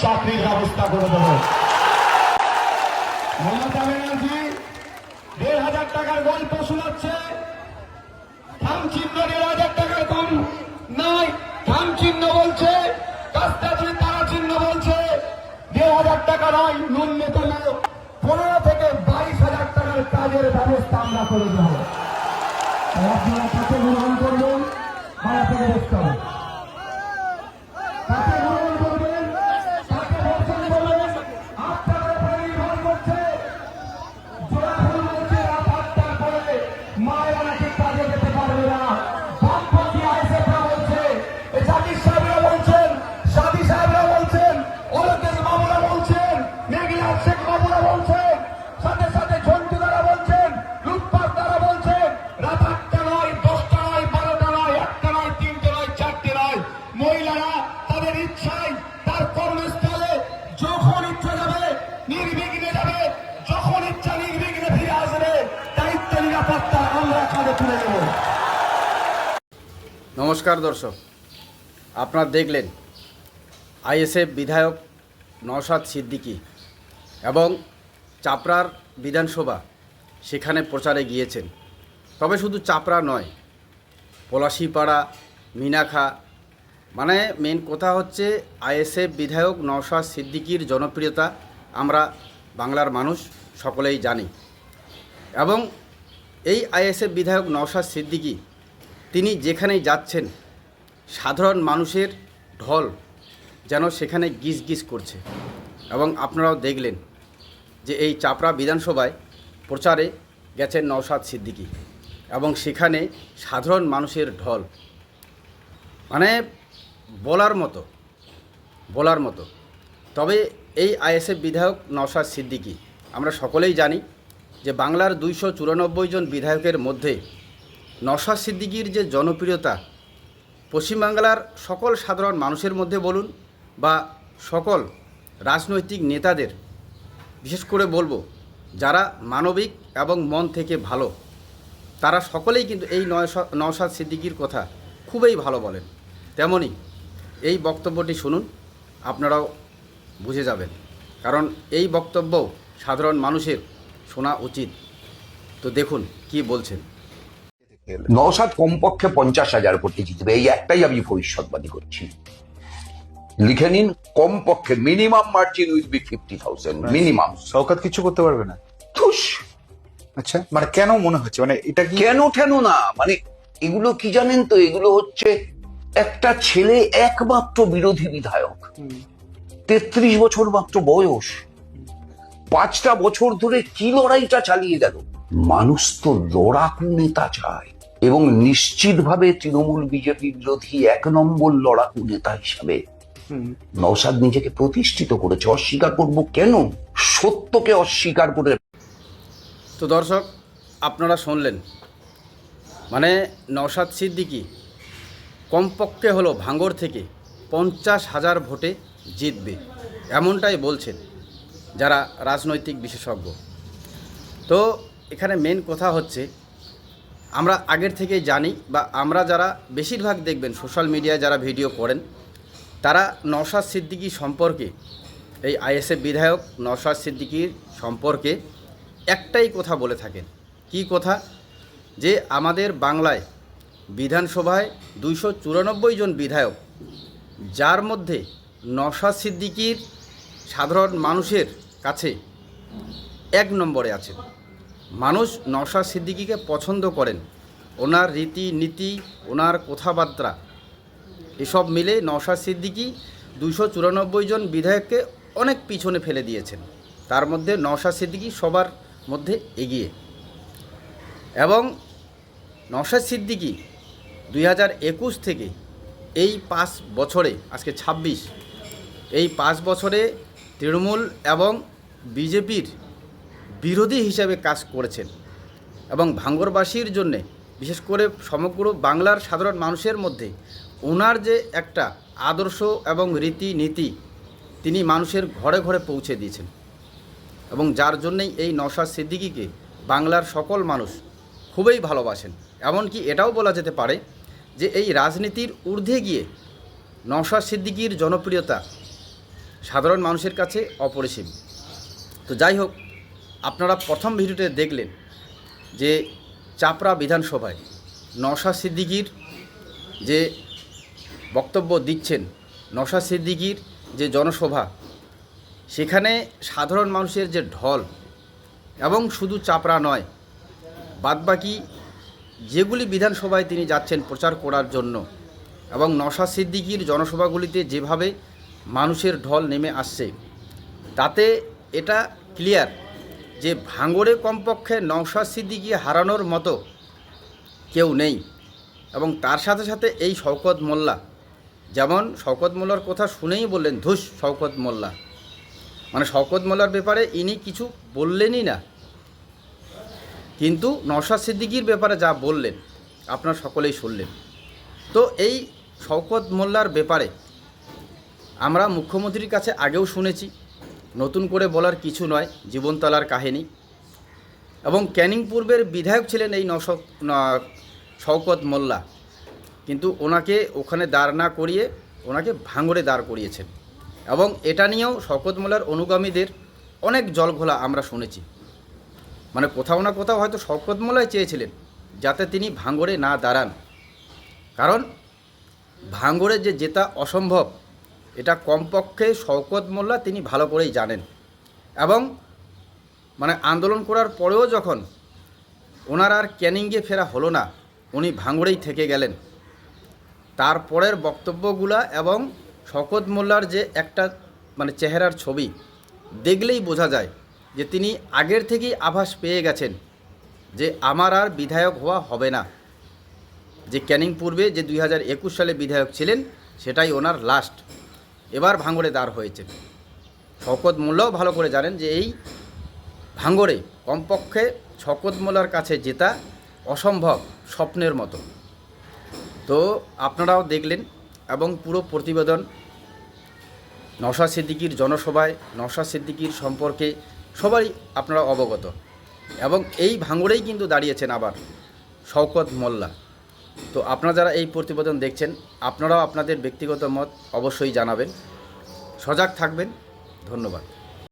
চাকরির ব্যবস্থা করে দেব। মমতা ব্যানার্জি 1,500 টাকার গল্প শোনাচ্ছে, থাম চিহ্ন 1,500 টাকার কম নয়, থাম চিহ্ন বলছে, কাস্তাচি তারা চিহ্ন বলছে। 1,500 টাকা নয়, ন্যূনতম 15 থেকে 22,000 টাকার কাজের ব্যবস্থা আমরা করে দেব। আপনারা কাকে গ্রহণ করবেন, মারা থেকে দেখতে হবে। কাকে গ্রহণ করবেন, কাকে বর্জন করবেন, আপনাদের উপরে নির্ভর করছে। জোড়া ফুল বলছে রাত 8টার পরে মায়েরা নাকি কাজে যেতে পারবে না। বামপন্থী আইএসএফরা বলছে, জাকির সাহেবরা বলছেন, সাদি সাহেবরা বলছেন, অলকেশ বাবুরা বলছেন, মেঘনাথ শেখ বাবুরা বলছেন, সাথে সাথে ঝন্টু দ্বারা বলছেন, লুটপাট দ্বারা বলছেন, রাত 8টা নয়, 10টা নয়, 12টা নয়, 1টা নয়, 3টে নয়, 4টে নয়, মহিলারা তাদের ইচ্ছায় তার কর্মস্থলে যখন ইচ্ছা যাবে নির্বিঘ্নে যাবে, যখন ইচ্ছা নির্বিঘ্নে ফিরে আসবে। দায়িত্ব নিরাপত্তা আমরা কাঁধে তুলে নেব। নমস্কার দর্শক, আপনারা দেখলেন আইএসএফ বিধায়ক নওশাদ সিদ্দিকী এবং চাপড়ার বিধানসভা সেখানে প্রচারে গিয়েছেন। তবে শুধু চাপড়া নয়, পলাশীপাড়া, মিনাখা, মানে মেন কথা হচ্ছে আইএসএফ বিধায়ক নওশাদ সিদ্দিকীর জনপ্রিয়তা আমরা বাংলার মানুষ সকলেই জানি। এবং এই আইএসএফ বিধায়ক নওশাদ সিদ্দিকী তিনি যেখানেই যাচ্ছেন সাধারণ মানুষের ঢল যেন সেখানে গিজ গিজ করছে। এবং আপনারাও দেখলেন যে এই চাপড়া বিধানসভায় প্রচারে গেছেন নওশাদ সিদ্দিকী এবং সেখানে সাধারণ মানুষের ঢল, মানে বলার মতো। তবে এই আইএসএফ বিধায়ক নওশাদ সিদ্দিকী আমরা সকলেই জানি যে বাংলার 294 জন বিধায়কের মধ্যে নওশাদ সিদ্দিকীর যে জনপ্রিয়তা পশ্চিমবাংলার সকল সাধারণ মানুষের মধ্যে বলুন বা সকল রাজনৈতিক নেতাদের, বিশেষ করে বলবো যারা মানবিক এবং মন থেকে ভালো, তারা সকলেই কিন্তু এই নওশাদ সিদ্দিকীর কথা খুবই ভালো বলেন। তেমনি এই বক্তব্যটি শুনুন, আপনারাও বুঝে যাবেন, কারণ এই বক্তব্য সাধারণ মানুষের শোনা উচিত। তো দেখুন কি বলছেন। নওশাদ কমপক্ষে 50,000 কোটি জিতবে, এই একটাই আমি ভবিষ্যৎবাণী করছি। লিখে নিন, কমপক্ষে minimum margin will be 50,000 minimum. Shaukat কিছু করতে পারবে না। ধুস, আচ্ছা, মানে কেন মনে হচ্ছে, মানে এটা কি কেন ঠেন না, মানে এগুলো কি জানেন তো, এগুলো হচ্ছে একটা ছেলে একমাত্র বিরোধী বিধায়ক, 33 বছর মাত্র বয়স, 5টা বছর ধরে কি লড়াইটা চালিয়ে গেল। মানুষ তো লড়াকু নেতা চায় এবং নিশ্চিতভাবে তৃণমূল বিজেপি বিরোধী 1 নম্বর লড়াকু নেতা হিসাবে নওশাদ নিজেকে প্রতিষ্ঠিত করেছে। অস্বীকার করব কেন? সত্যকে অস্বীকার করে। তো দর্শক, আপনারা শুনলেন, মানে নওশাদ সিদ্দিকী কমপক্ষে হলো ভাঙড় থেকে 50,000 ভোটে জিতবে, এমনটাই বলছেন যারা রাজনৈতিক বিশেষজ্ঞ। তো এখানে মেন কথা হচ্ছে, আমরা আগের থেকেই জানি বা আমরা যারা বেশিরভাগ দেখবেন সোশ্যাল মিডিয়ায় যারা ভিডিও করেন, তারা নওশাদ সিদ্দিকী সম্পর্কে, এই আইএসএফ বিধায়ক নওশাদ সিদ্দিকীর সম্পর্কে একটাই কথা বলে থাকেন। কি কথা? যে আমাদের বাংলায় বিধানসভায় 294 জন বিধায়ক, যার মধ্যে নওশাদ সিদ্দিকীর সাধারণ মানুষের কাছে 1 নম্বরে আছেন। মানুষ নওশাদ সিদ্দিকীকে পছন্দ করেন, ওনার রীতিনীতি, ওনার কথাবার্তা এসব মিলে নওশাদ সিদ্দিকী 294 জন বিধায়ককে অনেক পিছনে ফেলে দিয়েছেন। তার মধ্যে নওশাদ সিদ্দিকী সবার মধ্যে এগিয়ে। এবং নওশাদ সিদ্দিকী 2021 থেকে এই 5 বছরে, আজকে 26, এই 5 বছরে তৃণমূল এবং বিজেপির বিরোধী হিসাবে কাজ করেছেন এবং ভাঙড়বাসীর জন্যে, বিশেষ করে সমগ্র বাংলার সাধারণ মানুষের মধ্যে ওনার যে একটা আদর্শ এবং রীতিনীতি তিনি মানুষের ঘরে ঘরে পৌঁছে দিয়েছেন। এবং যার জন্যই এই নওশাদ সিদ্দিকীকে বাংলার সকল মানুষ খুবই ভালোবাসেন। এমনকি এটাও বলা যেতে পারে যে এই রাজনীতির ঊর্ধ্বে গিয়ে নওশাদ সিদ্দিকীর জনপ্রিয়তা সাধারণ মানুষের কাছে অপরিসীম। তো যাই হোক, আপনারা প্রথম ভিডিওতে দেখলেন যে চাপড়া বিধানসভায় নওশাদ সিদ্দিকীর যে বক্তব্য দিচ্ছেন, নওশাদ সিদ্দিকীর যে জনসভা, সেখানে সাধারণ মানুষের যে ঢল, এবং শুধু চাপড়া নয়, বাদবাকি যেগুলি বিধানসভায় তিনি যাচ্ছেন প্রচার করার জন্য, এবং নওশাদ সিদ্দিকীর জনসভাগুলিতে যেভাবে মানুষের ঢল নেমে আসছে, তাতে এটা ক্লিয়ার যে ভাঙড়ে কমপক্ষে নওশাদ সিদ্দিকী হারানোর মতো কেউ নেই। এবং তার সাথে সাথে এই শওকত মোল্লা, যেমন শওকত মোল্লার কথা শুনেই বললেন ধুস শওকত মোল্লা, মানে শওকত মোল্লার ব্যাপারে ইনি কিছু বললেনই না, কিন্তু নওশাদ সিদ্দিকীর ব্যাপারে যা বললেন আপনারা সকলেই শুনলেন। তো এই শওকত মোল্লার ব্যাপারে আমরা মুখ্যমন্ত্রীর কাছে আগেও শুনেছি, নতুন করে বলার কিছু নয়, জীবনতলার কাহিনী। এবং ক্যানিং পূর্বের বিধায়ক ছিলেন এই শওকত মোল্লা, কিন্তু ওনাকে ওখানে দাঁড় না করিয়ে ওনাকে ভাঙড়ে দাঁড় করিয়েছেন। এবং এটা নিয়েও শওকত মোল্লার অনুগামীদের অনেক জলঘোলা আমরা শুনেছি। মানে কোথাও না কোথাও হয়তো শওকত মোল্লাই চেয়েছিলেন যাতে তিনি ভাঙড়ে না দাঁড়ান, কারণ ভাঙড়ে যে জেতা অসম্ভব এটা কমপক্ষে শওকত মোল্লা তিনি ভালো করেই জানেন। এবং মানে আন্দোলন করার পরেও যখন ওনার আর ক্যানিংয়ে ফেরা হলো না, উনি ভাঙড়েই থেকে গেলেন, তারপরের বক্তব্যগুলা এবং শওকত মোল্লার যে একটা মানে চেহারার ছবি দেখলেই বোঝা যায় যে তিনি আগের থেকেই আভাস পেয়ে গেছেন যে আমার আর বিধায়ক হওয়া হবে না। যে ক্যানিং পূর্বে যে 2021 সালে বিধায়ক ছিলেন সেটাই ওনার লাস্ট, এবার ভাঙড়ে দাঁড় হয়েছেন। শওকত মোল্লাও ভালো করে জানেন যে এই ভাঙড়ে কমপক্ষে শওকত মোল্লার কাছে জেতা অসম্ভব, স্বপ্নের মতো। তো আপনারাও দেখলেন এবং পুরো প্রতিবেদন নওশাদ সিদ্দিকীর জনসভায় নওশাদ সিদ্দিকীর সম্পর্কে সবাই আপনারা অবগত। এবং এই ভাঙড়েই কিন্তু দাঁড়িয়েছেন আবার শওকত মোল্লা। তো আপনারা যারা এই প্রতিবেদন দেখছেন, আপনারাও আপনাদের ব্যক্তিগত মত অবশ্যই জানাবেন, সজাগ থাকবেন। ধন্যবাদ।